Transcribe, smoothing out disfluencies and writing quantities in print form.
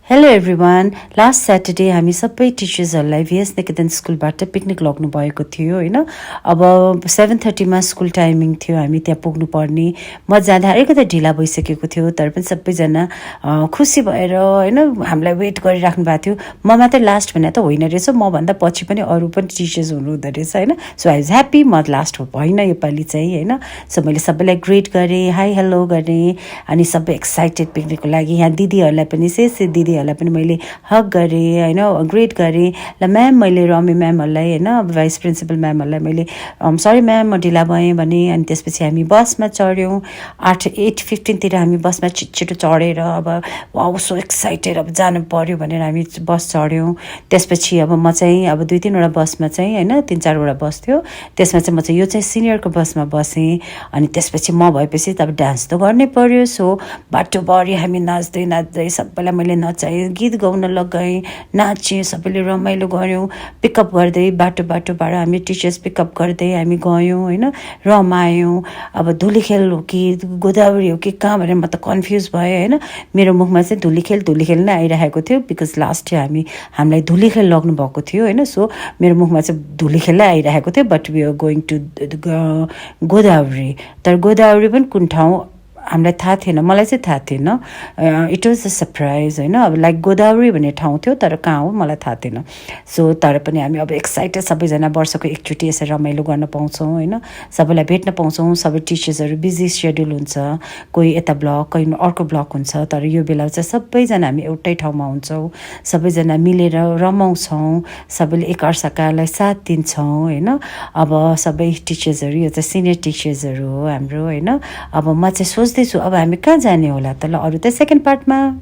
Hello everyone. Last Saturday हामी सबै टिचर्सहरूलाई VS निकेतन स्कुलबाट पिकनिक लग्नु भएको थियो होइन। अब 7:30 स्कुल टाइमिङ थियो, हामी त्यहाँ पुग्नुपर्ने। म जाँदा अलिकति ढिला भइसकेको थियो, तर पनि सबैजना खुसी भएर होइन हामीलाई वेट गरिराख्नु भएको थियो। म मात्रै लास्ट भने त होइन रहेछ, मभन्दा पछि पनि अरू पनि टिचर्स हुनुहुँदो रहेछ होइन। सो आई वाज ह्याप्पी, म लास्ट होइन योपालि चाहिँ होइन। सो मैले सबैलाई ग्रेट गरेँ, हाई हेलो गरेँ, अनि सबै एक्साइटेड पिकनिकको लागि। यहाँ दिदीहरूलाई पनि दिदीहरूलाई पनि मैले हक गरेँ होइन, ग्रेट गरेँ। ल म्याम, मैले रमी म्यामहरूलाई होइन, भाइस प्रिन्सिपल म्यामहरूलाई मैले सरी म्याम म ढिला भएँ भने। अनि त्यसपछि हामी बसमा चढ्यौँ। 8:15 हामी बसमा छिटो चढेर अब वाउ सो एक्साइटेड, अब जानु पऱ्यो भनेर हामी बस चढ्यौँ। त्यसपछि अब म चाहिँ अब 2-3वटा बसमा चाहिँ होइन, 3-4वटा बस थियो, त्यसमा चाहिँ म चाहिँ यो चाहिँ सिनियरको बसमा बसेँ। अनि त्यसपछि म भएपछि त अब डान्स त गर्नै पऱ्यो। सो बाटोभरि हामी नाच्दै नाच्दै सबैलाई मैले नचाएँ, गीत गाउन लगाएँ, नाचेँ, सबैले रमाइलो गऱ्यौँ। पिकअप गर्दै बाटोबाट हामी टिचर्स पिकअप गर्दै हामी गयौँ होइन, रमायौँ। अब धुलीखेल हो कि गोदावरी हो कि कहाँ भनेर म त कन्फ्युज भएँ होइन। मेरो मुखमा चाहिँ धुलीखेल नै आइरहेको थियो, बिकज लास्ट इयर हामीलाई धुलीखेल लग्नु भएको थियो होइन। सो मेरो मुखमा चाहिँ धुलीखेल नै आइरहेको थियो। But we are going to Godavari. तर गोदावरी पनि कुन ठाउँ हामीलाई थाहा थिएन, मलाई चाहिँ थाहा थिएन। इट वाज अ सरप्राइज होइन। अब लाइक गोदावरी भन्ने ठाउँ थियो, तर कहाँ हो मलाई थाहा थिएन। सो तर पनि हामी अब एक्साइटेड, सबैजना वर्षको एकचोटि यसरी रमाइलो गर्न पाउँछौँ होइन, सबैलाई भेट्न पाउँछौँ। सबै टिचर्सहरू बिजी सेड्युल हुन्छ, कोही यता ब्लक कोही अर्को ब्लक हुन्छ, तर यो बेला चाहिँ सबैजना हामी एउटै ठाउँमा हुन्छौँ, सबैजना मिलेर रमाउँछौँ, सबैले एकअर्कालाई साथ दिन्छौँ होइन। अब सबै टिचर्सहरू, यो चाहिँ सिनियर टिचर्सहरू हो हाम्रो होइन। अब म चाहिँ सोच्दैछु अब हामी कहाँ जाने होला त। ल अरू त सेकेन्ड पार्टमा।